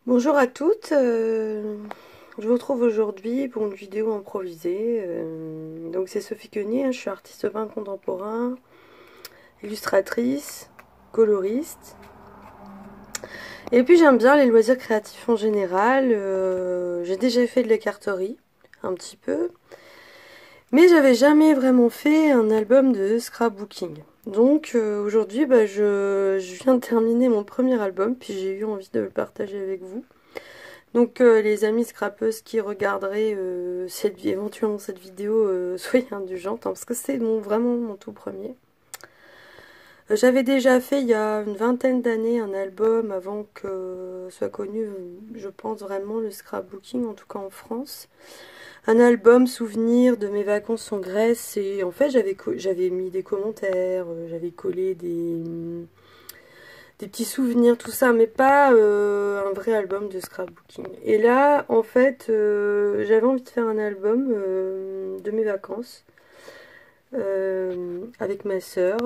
Bonjour à toutes, je vous retrouve aujourd'hui pour une vidéo improvisée. Donc c'est Sophie Quenier, hein, je suis artiste peintre contemporain, illustratrice, coloriste. Et puis j'aime bien les loisirs créatifs en général. J'ai déjà fait de l'écarterie, un petit peu. Mais j'avais jamais vraiment fait un album de scrapbooking. Donc aujourd'hui, je viens de terminer mon premier album, puis j'ai eu envie de le partager avec vous. Donc les amis scrapeuses qui regarderaient éventuellement cette vidéo, soyez indulgentes, hein, parce que c'est vraiment mon tout premier. J'avais déjà fait il y a une vingtaine d'années un album avant que soit connu, je pense vraiment, le scrapbooking, en tout cas en France. Un album souvenir de mes vacances en Grèce et en fait j'avais mis des commentaires, j'avais collé des petits souvenirs, tout ça, mais pas un vrai album de scrapbooking. Et là, en fait, j'avais envie de faire un album de mes vacances avec ma sœur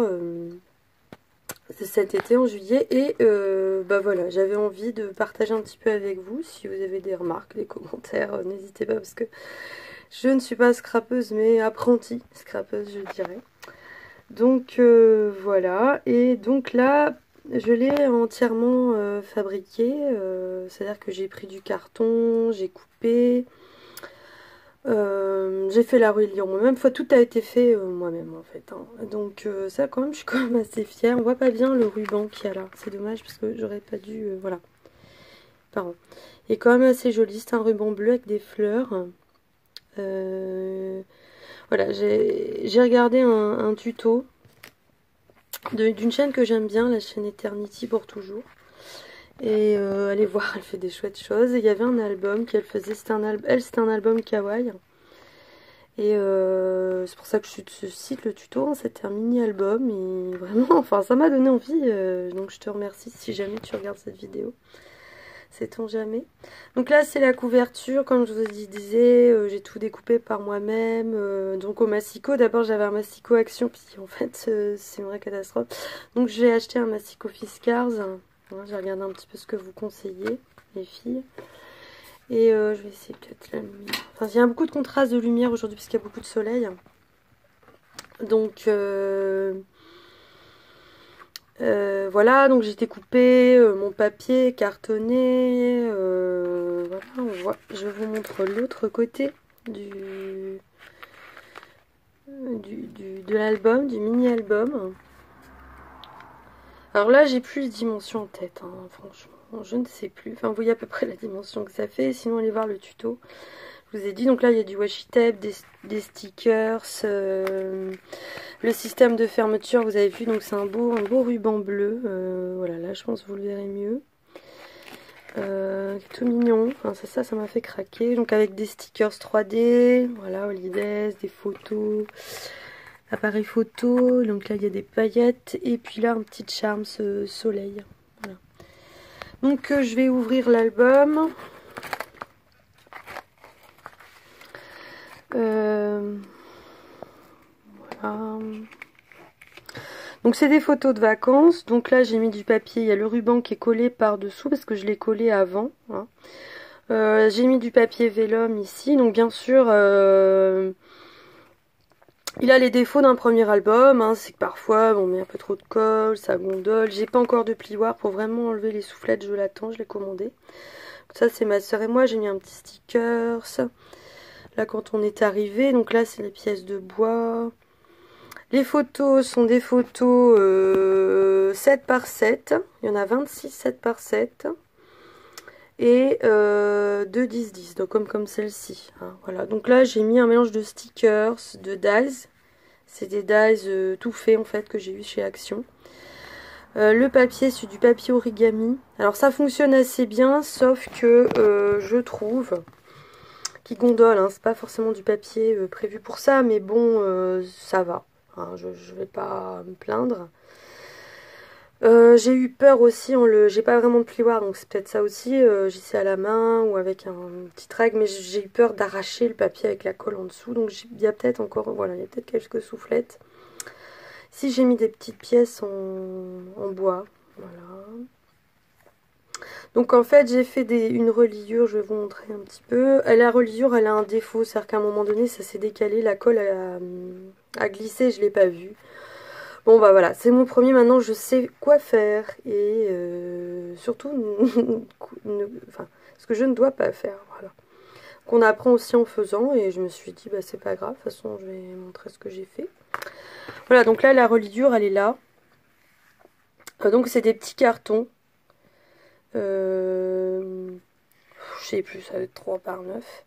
cet été en juillet. Et bah voilà, j'avais envie de partager un petit peu avec vous. Si vous avez des remarques, des commentaires, n'hésitez pas parce que je ne suis pas scrapeuse, mais apprentie scrapeuse, je dirais. Donc voilà, et donc là, je l'ai entièrement fabriqué, c'est-à-dire que j'ai pris du carton, j'ai coupé, j'ai fait la reliure moi-même, enfin tout a été fait moi-même en fait, hein. Donc ça quand même, je suis quand même assez fière. On voit pas bien le ruban qu'il y a là, c'est dommage parce que j'aurais pas dû, voilà, pardon. Il est quand même assez joli, c'est un ruban bleu avec des fleurs. Euh, voilà, j'ai regardé un tuto d'une chaîne que j'aime bien, la chaîne Eternity pour toujours. Et allez voir, elle fait des chouettes choses. Et il y avait un album qu'elle faisait, c'était un album kawaii. Et c'est pour ça que je cite le tuto, hein, c'était un mini-album. Et vraiment, enfin, ça m'a donné envie. Donc je te remercie si jamais tu regardes cette vidéo. Sait-on jamais. Donc là, c'est la couverture, comme je vous disais, j'ai tout découpé par moi-même. Donc au massicot, d'abord j'avais un massicot Action, puis en fait, c'est une vraie catastrophe. Donc j'ai acheté un massicot Fiskars. J'ai regardé un petit peu ce que vous conseillez, les filles. Et je vais essayer peut-être la lumière. Enfin, il y a beaucoup de contraste de lumière aujourd'hui, parce qu'il y a beaucoup de soleil. Donc... voilà, donc j'ai découpé mon papier cartonné. Voilà, on voit. Je vous montre l'autre côté de l'album, du mini-album. Alors là, j'ai plus les dimensions en tête, hein, franchement, je ne sais plus. Enfin, vous voyez à peu près la dimension que ça fait. Sinon, allez voir le tuto. Je vous ai dit, donc là, il y a du washi tape, des stickers, le système de fermeture, vous avez vu, donc c'est un beau ruban bleu. Voilà, là, je pense que vous le verrez mieux. Tout mignon, enfin, ça m'a fait craquer. Donc avec des stickers 3D, voilà, Holidays, des photos, appareil photo. Donc là, il y a des paillettes. Et puis là, un petit charme soleil. Voilà. Donc je vais ouvrir l'album. Voilà. Donc c'est des photos de vacances. Donc là j'ai mis du papier. Il y a le ruban qui est collé par dessous parce que je l'ai collé avant, hein. J'ai mis du papier vélum ici. Donc bien sûr il a les défauts d'un premier album, hein. C'est que parfois on met un peu trop de colle, ça gondole. J'ai pas encore de plioir pour vraiment enlever les soufflettes. Je l'attends, je l'ai commandé. Ça c'est ma soeur et moi. J'ai mis un petit sticker. Là quand on est arrivé. Donc là c'est les pièces de bois. Les photos sont des photos 7 par 7. Il y en a 26 7 par 7. Et 2 10-10. Donc comme celle-ci, hein, voilà. Donc là j'ai mis un mélange de stickers, de dies. C'est des dies tout faits en fait que j'ai eu chez Action. Le papier, c'est du papier origami. Alors ça fonctionne assez bien, sauf que je trouve qu'il gondole, hein. C'est pas forcément du papier prévu pour ça, mais bon, ça va. Hein, je vais pas me plaindre. J'ai eu peur aussi, j'ai pas vraiment de plioir, donc c'est peut-être ça aussi. J'essaie à la main ou avec un petit rag, mais j'ai eu peur d'arracher le papier avec la colle en dessous. Donc il y a peut-être encore, voilà, il y a peut-être quelques soufflettes. Si j'ai mis des petites pièces en bois, voilà. Donc en fait j'ai fait une reliure, je vais vous montrer un petit peu. La reliure elle a un défaut, c'est-à-dire qu'à un moment donné ça s'est décalé, la colle a glissé, je l'ai pas vu. Bon bah voilà, c'est mon premier, maintenant je sais quoi faire et surtout enfin, ce que je ne dois pas faire, voilà. Qu'on apprend aussi en faisant et je me suis dit bah c'est pas grave, de toute façon je vais montrer ce que j'ai fait. Voilà, donc là la reliure elle est là. Donc c'est des petits cartons. Je sais plus, ça va être 3 par 9.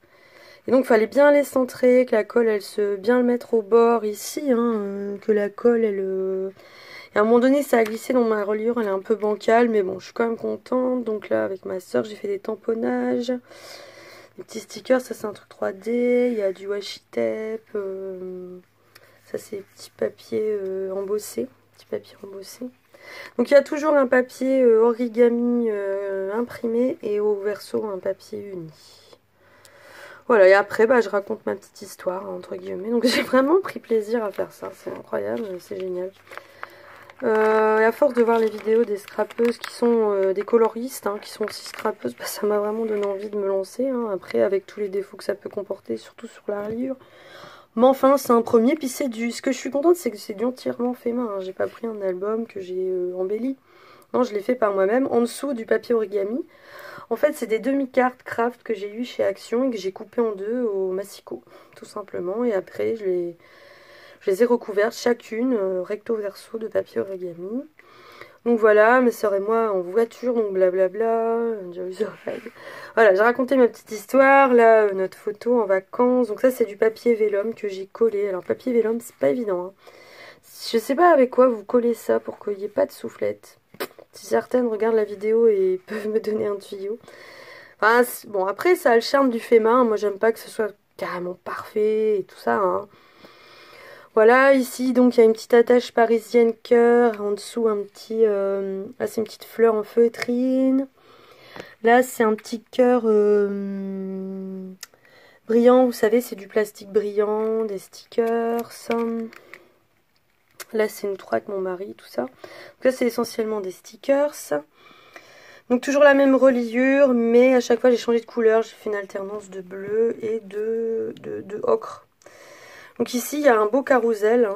Et donc il fallait bien les centrer, que la colle elle se bien le mettre au bord ici, hein, que la colle elle... Et à un moment donné ça a glissé dans ma reliure, elle est un peu bancale, mais bon je suis quand même contente. Donc là avec ma soeur j'ai fait des tamponnages, des petits stickers, ça c'est un truc 3D, il y a du washi tape, ça c'est des petits papiers embossés, petits papiers embossés. Donc il y a toujours un papier origami imprimé et au verso un papier uni. Voilà, et après bah, je raconte ma petite histoire entre guillemets. Donc j'ai vraiment pris plaisir à faire ça, c'est incroyable, c'est génial. Et à force de voir les vidéos des scrapeuses qui sont des coloristes, hein, qui sont aussi scrapeuses, bah, ça m'a vraiment donné envie de me lancer. Hein, après avec tous les défauts que ça peut comporter, surtout sur la reliure. Mais enfin, c'est un premier, puis c'est du... Ce que je suis contente, c'est que c'est du entièrement fait main. Hein. J'ai pas pris un album que j'ai embelli. Non, je l'ai fait par moi-même. En dessous du papier origami. En fait, c'est des demi-cartes craft que j'ai eu chez Action et que j'ai coupé en deux au massicot, tout simplement. Et après, je les ai recouvertes chacune recto verso de papier origami. Donc voilà, mes soeurs et moi en voiture, donc blablabla, voilà, j'ai raconté ma petite histoire, là, notre photo en vacances, donc ça c'est du papier vélum que j'ai collé. Alors papier vélum, c'est pas évident, hein. Je sais pas avec quoi vous collez ça pour qu'il n'y ait pas de soufflette. Si certaines regardent la vidéo et peuvent me donner un tuyau. Enfin, bon, après ça a le charme du fait main, moi j'aime pas que ce soit carrément parfait et tout ça, hein. Voilà, ici, donc, il y a une petite attache parisienne cœur. En dessous, un petit... là, c'est une petite fleur en feutrine. Là, c'est un petit cœur brillant. Vous savez, c'est du plastique brillant, des stickers. Là, c'est une croix avec mon mari, tout ça. Donc là, c'est essentiellement des stickers. Donc, toujours la même reliure, mais à chaque fois, j'ai changé de couleur. J'ai fait une alternance de bleu et de ocre. Donc ici, il y a un beau carrousel, hein,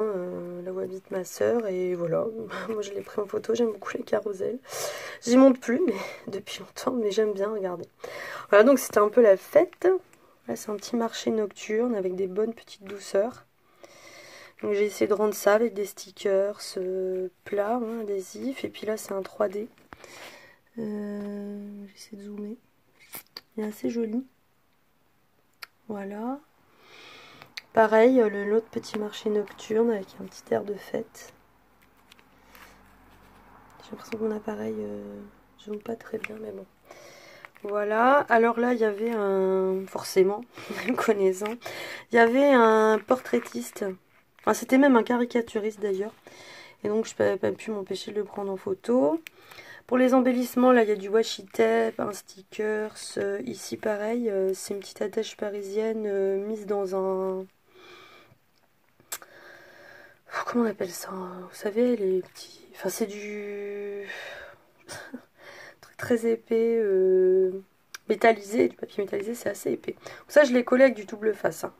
là où habite ma soeur, et voilà, moi je l'ai pris en photo, j'aime beaucoup les carousels. J'y monte plus, mais depuis longtemps, mais j'aime bien regarder. Voilà, donc c'était un peu la fête. Là, c'est un petit marché nocturne avec des bonnes petites douceurs. Donc j'ai essayé de rendre ça avec des stickers plats, hein, adhésifs, et puis là, c'est un 3D. J'essaie de zoomer. Il est assez joli. Voilà. Pareil, l'autre petit marché nocturne avec un petit air de fête. J'ai l'impression que mon appareil je ne vois pas très bien, mais bon. Voilà, alors là il y avait forcément, même connaissant, il y avait un portraitiste. Enfin, c'était même un caricaturiste d'ailleurs. Et donc je n'avais pas pu m'empêcher de le prendre en photo. Pour les embellissements, là il y a du washi tape, un sticker. Ici pareil, c'est une petite attache parisienne mise dans un... Comment on appelle ça? Vous savez, les petits... Enfin, c'est du... truc très épais, métallisé. Du papier métallisé, c'est assez épais. Donc ça, je l'ai collé avec du double face. Hein.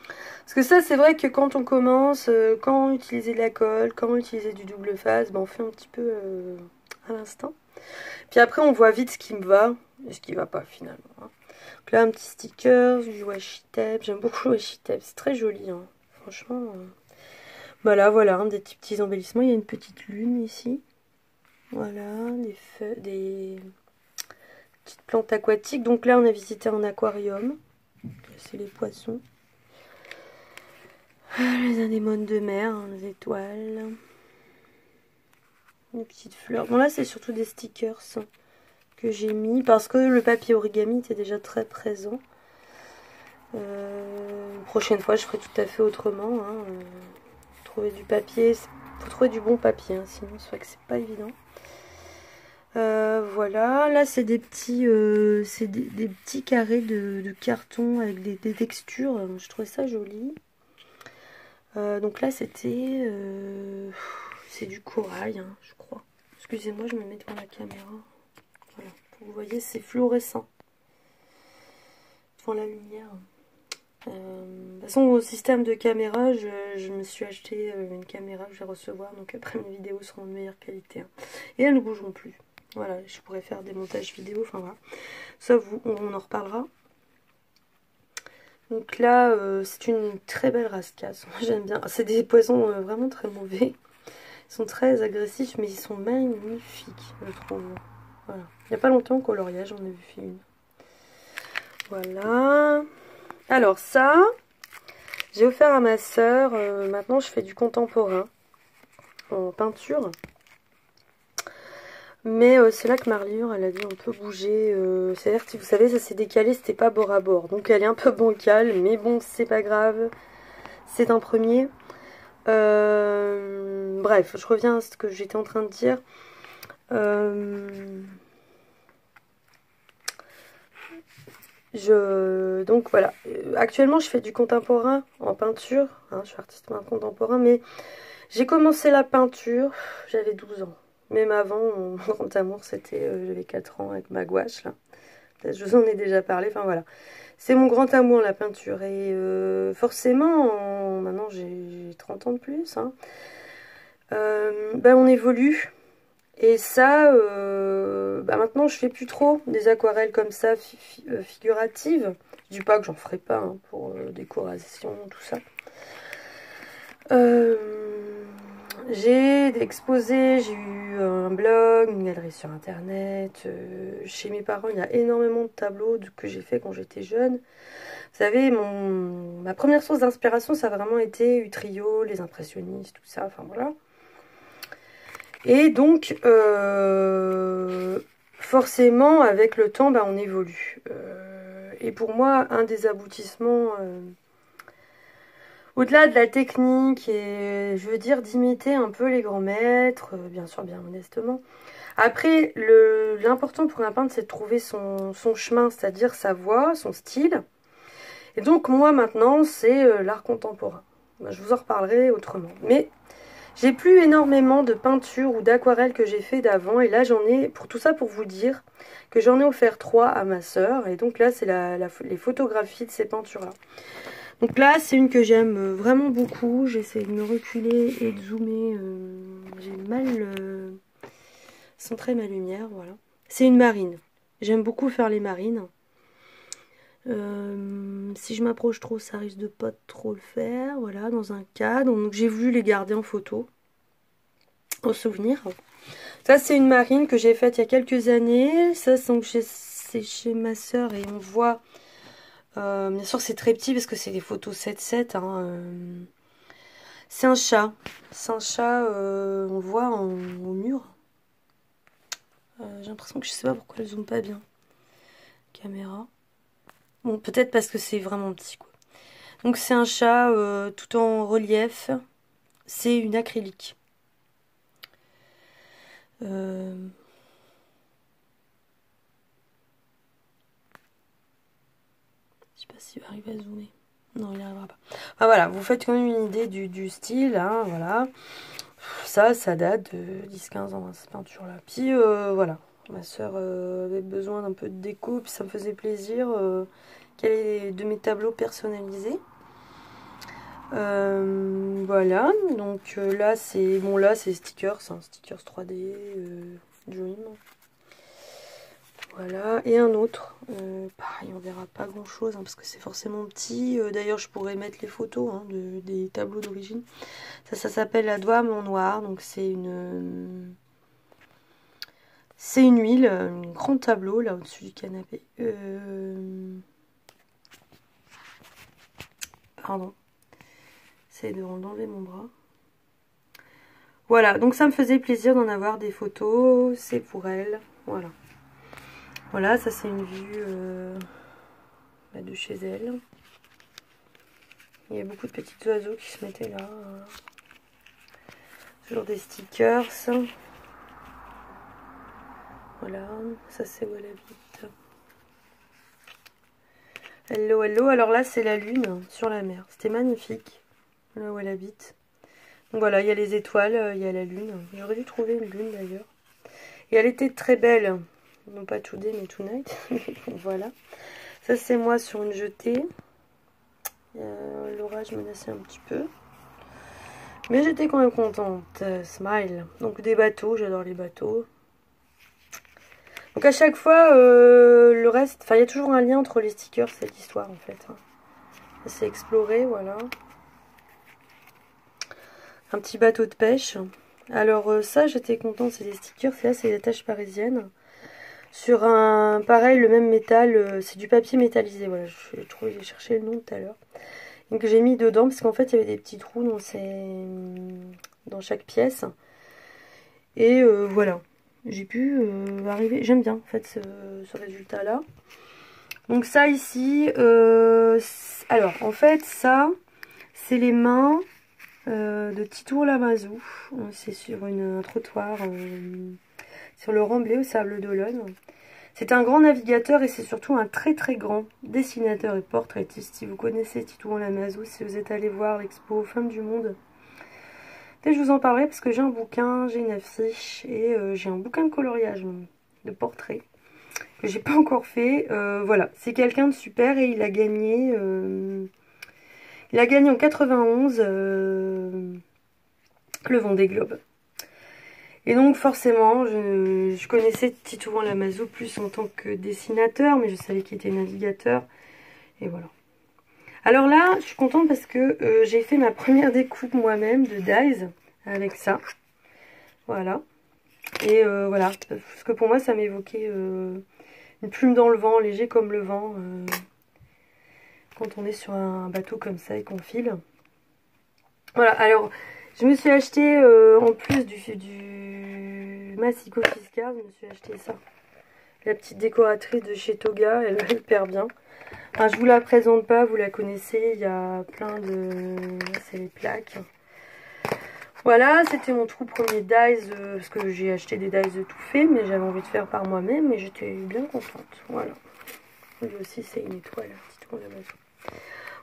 Parce que ça, c'est vrai que quand on commence, quand on utilisait de la colle, quand on utilisait du double face, ben, on fait un petit peu à l'instant. Puis après, on voit vite ce qui me va et ce qui va pas, finalement. Hein. Donc là, un petit sticker, du washi tape. J'aime beaucoup le washi tape. C'est très joli, hein. Franchement... Voilà, voilà, des petits embellissements. Il y a une petite lune ici. Voilà, des feuilles, des petites plantes aquatiques. Donc là, on a visité un aquarium. C'est les poissons. Les anémones de mer, hein, les étoiles. Des petites fleurs. Bon, là, c'est surtout des stickers que j'ai mis parce que le papier origami était déjà très présent. Prochaine fois, je ferai tout à fait autrement. Hein. Trouver du papier, faut trouver du bon papier, hein, sinon c'est vrai que c'est pas évident. Voilà, là c'est des petits des petits carrés de carton avec des textures, je trouvais ça joli. Donc là c'était c'est du corail, hein, je crois. Excusez-moi, je me mets devant la caméra. Vous voyez, c'est fluorescent. Devant la lumière. De toute façon, au système de caméra, je me suis acheté une caméra que je vais recevoir. Donc après, mes vidéos seront de meilleure qualité. Hein. Et elles ne bougeront plus. Voilà, je pourrais faire des montages vidéo. Enfin voilà. Ça, on en reparlera. Donc là, c'est une très belle rascasse. J'aime bien. C'est des poissons vraiment très mauvais. Ils sont très agressifs, mais ils sont magnifiques, je trouve. Voilà. Il n'y a pas longtemps, au coloriage, j'en ai vu une. Voilà. Alors ça, j'ai offert à ma sœur. Maintenant, je fais du contemporain en peinture. Mais c'est là que ma reliure, elle a dû un peu bouger. C'est-à-dire que, vous savez, ça s'est décalé, c'était pas bord à bord. Donc elle est un peu bancale, mais bon, c'est pas grave. C'est un premier. Bref, je reviens à ce que j'étais en train de dire. Donc voilà, actuellement je fais du contemporain en peinture, hein, je suis artiste contemporain, mais j'ai commencé la peinture, j'avais 12 ans. Même avant, mon grand amour, c'était, j'avais 4 ans avec ma gouache, là. Je vous en ai déjà parlé, enfin voilà. C'est mon grand amour, la peinture, et forcément, maintenant j'ai 30 ans de plus, hein, ben on évolue. Et ça, maintenant je fais plus trop des aquarelles comme ça, figuratives. Je dis pas que j'en ferai pas hein, pour décoration, tout ça. J'ai exposé, j'ai eu un blog, une galerie sur internet. Chez mes parents, il y a énormément de tableaux que j'ai fait quand j'étais jeune. Vous savez, ma première source d'inspiration, ça a vraiment été Utrillo, les impressionnistes, tout ça, enfin voilà. Et donc, forcément, avec le temps, on évolue. Et pour moi, un des aboutissements, au-delà de la technique, et je veux dire d'imiter un peu les grands maîtres, bien sûr, bien modestement. Après, l'important pour un peintre, c'est de trouver son chemin, c'est-à-dire sa voix, son style. Et donc, moi, maintenant, c'est l'art contemporain. Je vous en reparlerai autrement. Mais j'ai plus énormément de peintures ou d'aquarelles que j'ai fait d'avant. Et là, j'en ai, pour tout ça, pour vous dire que j'en ai offert 3 à ma sœur. Et donc là, c'est les photographies de ces peintures-là. Donc là, c'est une que j'aime vraiment beaucoup. J'essaie de me reculer et de zoomer. J'ai mal centrer ma lumière, voilà. C'est une marine. J'aime beaucoup faire les marines. Si je m'approche trop, ça risque de pas trop le faire. Voilà, dans un cadre. Donc j'ai voulu les garder en photo, en souvenir. Ça, c'est une marine que j'ai faite il y a quelques années. Ça, c'est chez ma sœur et on voit. Bien sûr, c'est très petit parce que c'est des photos 7-7. Hein, c'est un chat. C'est un chat, on le voit au mur. J'ai l'impression que je sais pas pourquoi elle zoome pas bien. Caméra. Bon, peut-être parce que c'est vraiment petit, quoi. Donc c'est un chat tout en relief. C'est une acrylique. Je sais pas s'il va arriver à zoomer. Non, il n'y arrivera pas. Enfin, voilà, vous faites quand même une idée du style, hein, voilà. Ça date de 10-15 ans, hein, cette peinture-là. Puis voilà, ma soeur avait besoin d'un peu de déco, puis ça me faisait plaisir qu'elle ait de mes tableaux personnalisés. Voilà, donc là c'est stickers, c'est un stickers 3D Dream. Voilà, et un autre, pareil, on verra pas grand chose hein, parce que c'est forcément petit. D'ailleurs, je pourrais mettre les photos hein, des tableaux d'origine. Ça s'appelle la Douame en noir, donc c'est une huile, un grand tableau là au-dessus du canapé. Pardon. C'est d'enlever mon bras. Voilà, donc ça me faisait plaisir d'en avoir des photos. C'est pour elle. Voilà. Voilà, ça c'est une vue de chez elle. Il y a beaucoup de petits oiseaux qui se mettaient là. Toujours des stickers. Voilà, ça c'est où elle habite. Hello, hello. Alors là, c'est la lune sur la mer. C'était magnifique, là où elle habite. Donc voilà, il y a les étoiles, il y a la lune. J'aurais dû trouver une lune d'ailleurs. Et elle était très belle. Non pas today mais tonight. Voilà. Ça c'est moi sur une jetée. L'orage menaçait un petit peu. Mais j'étais quand même contente. Smile. Donc des bateaux, j'adore les bateaux. Donc à chaque fois, le reste... Enfin, il y a toujours un lien entre les stickers, c'est l'histoire en fait. C'est exploré, voilà. Un petit bateau de pêche. Alors ça, j'étais contente, c'est des stickers. Là, c'est des taches parisiennes. Sur un... Pareil, le même métal. C'est du papier métallisé, voilà. J'ai cherché le nom tout à l'heure. Donc j'ai mis dedans parce qu'en fait, il y avait des petits trous dans chaque pièce. Et voilà. J'ai pu arriver... J'aime bien, en fait, ce résultat-là. Donc ça, ici... alors, en fait, ça, c'est les mains de Titour Lamazou. C'est sur un trottoir sur le Remblai au Sable d'Olonne. C'est un grand navigateur et c'est surtout un très très grand dessinateur et portraitiste. Si vous connaissez Titour Lamazou, si vous êtes allé voir l'expo Femmes du Monde, je vous en parlerai parce que j'ai un bouquin, j'ai une affiche et j'ai un bouquin de coloriage, de portrait, que j'ai pas encore fait. Voilà, c'est quelqu'un de super et il a gagné en 91 le Vendée Globe. Et donc forcément, je connaissais Titouan Lamazou plus en tant que dessinateur, mais je savais qu'il était navigateur. Et voilà. Alors là, je suis contente parce que j'ai fait ma première découpe moi-même de dies avec ça. Voilà. Et voilà, parce que pour moi, ça m'évoquait une plume dans le vent, léger comme le vent, quand on est sur un bateau comme ça et qu'on file. Voilà, alors, je me suis acheté, en plus du massicot fiscal, je me suis acheté ça. La petite décoratrice de chez Toga, elle va hyper bien. Enfin, je vous la présente pas, vous la connaissez, il y a plein de... c'est les plaques. Voilà, c'était mon tout premier dies, parce que j'ai acheté des dies tout faits, mais j'avais envie de faire par moi-même, et j'étais bien contente. Voilà. Lui aussi, c'est une étoile, petit tour de la maison.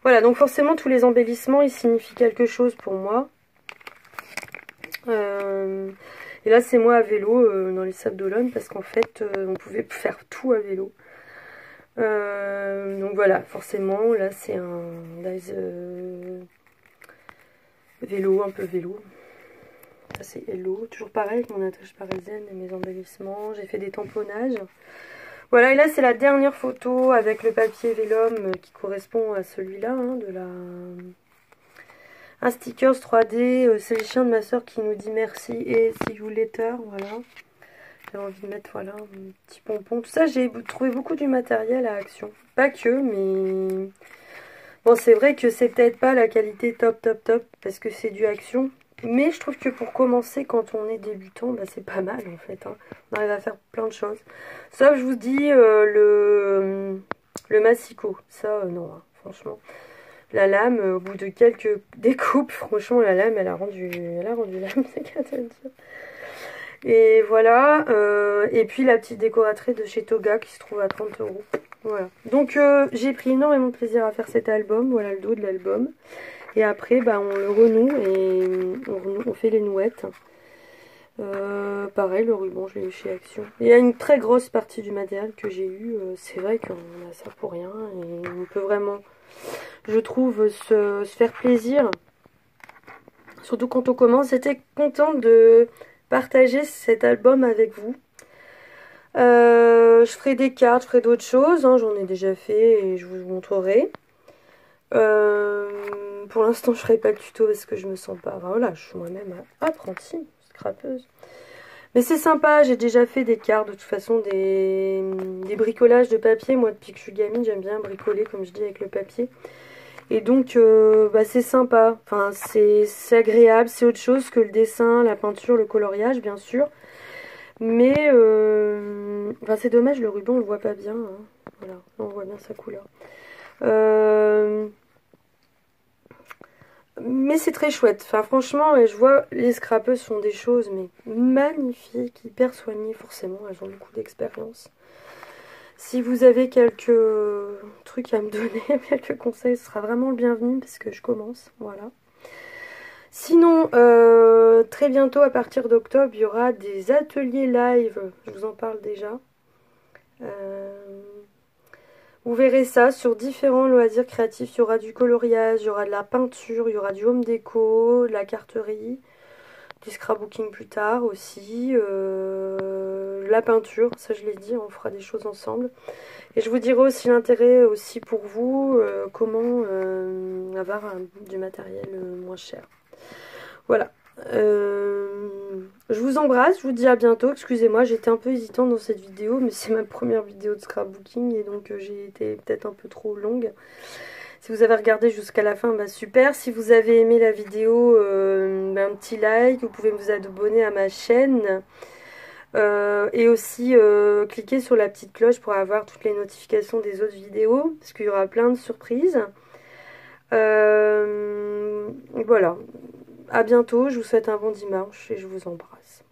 Voilà, donc forcément, tous les embellissements, ils signifient quelque chose pour moi. Et là, c'est moi à vélo, dans les Sables d'Olonne, parce qu'en fait, on pouvait faire tout à vélo. Donc voilà, forcément, là, c'est un dies vélo, un peu vélo. Ça c'est Hello, toujours pareil avec mon attache parisienne et mes embellissements. J'ai fait des tamponnages. Voilà, et là c'est la dernière photo avec le papier vélum qui correspond à celui-là, hein, un stickers 3D. C'est les chiens de ma soeur qui nous dit merci et see you later. Voilà, j'avais envie de mettre voilà un petit pompon. Tout ça, j'ai trouvé beaucoup du matériel à Action. Pas que, mais bon, c'est vrai que c'est peut-être pas la qualité top parce que c'est du Action. Mais je trouve que pour commencer, quand on est débutant, bah, c'est pas mal en fait. Hein. On arrive à faire plein de choses. Sauf, je vous dis, le massicot. Ça, non, hein, franchement. La lame, au bout de quelques découpes, franchement, la lame, elle a rendu l'âme, c'est qu'à te dire. Et voilà. Et puis la petite décoratrice de chez Toga qui se trouve à 30 €. Voilà. Donc, j'ai pris énormément de plaisir à faire cet album. Voilà le dos de l'album. Et après, bah, on le renoue et on fait les nouettes. Pareil, le ruban, je l'ai eu chez Action. Il y a une très grosse partie du matériel que j'ai eu. C'est vrai qu'on a ça pour rien. Et on peut vraiment, je trouve, se faire plaisir. Surtout quand on commence. J'étais contente de partager cet album avec vous. Je ferai des cartes, je ferai d'autres choses. Hein, j'en ai déjà fait et je vous montrerai. Pour l'instant, je ferai pas le tuto parce que je me sens pas. Enfin, voilà, je suis moi-même apprentie, scrapeuse. Mais c'est sympa, j'ai déjà fait des cartes, de toute façon, des bricolages de papier. Moi, depuis que je suis gamine, j'aime bien bricoler, comme je dis, avec le papier. Et donc, bah, c'est sympa. Enfin, c'est agréable, c'est autre chose que le dessin, la peinture, le coloriage, bien sûr. Mais, enfin, c'est dommage, le ruban, on le voit pas bien. Hein. Voilà, on voit bien sa couleur. Mais c'est très chouette. Enfin, franchement, je vois, les scrapeuses font des choses, mais magnifiques, hyper soignées, forcément. Elles ont beaucoup d'expérience. Si vous avez quelques trucs à me donner, quelques conseils, ce sera vraiment le bienvenu, parce que je commence. Voilà. Sinon, très bientôt, à partir d'octobre, il y aura des ateliers live. Je vous en parle déjà. Vous verrez ça sur différents loisirs créatifs. Il y aura du coloriage, il y aura de la peinture, il y aura du home déco, de la carterie, du scrapbooking plus tard aussi, la peinture, ça je l'ai dit, on fera des choses ensemble. Et je vous dirai aussi l'intérêt aussi pour vous, comment avoir du matériel moins cher. Voilà. Je vous embrasse, je vous dis à bientôt. Excusez-moi, j'étais un peu hésitante dans cette vidéo, mais c'est ma première vidéo de scrapbooking et donc j'ai été peut-être un peu trop longue. Si vous avez regardé jusqu'à la fin, bah super. Si vous avez aimé la vidéo, bah un petit like. Vous pouvez vous abonner à ma chaîne. Et aussi cliquer sur la petite cloche pour avoir toutes les notifications des autres vidéos. Parce qu'il y aura plein de surprises. Voilà. À bientôt. Je vous souhaite un bon dimanche et je vous embrasse.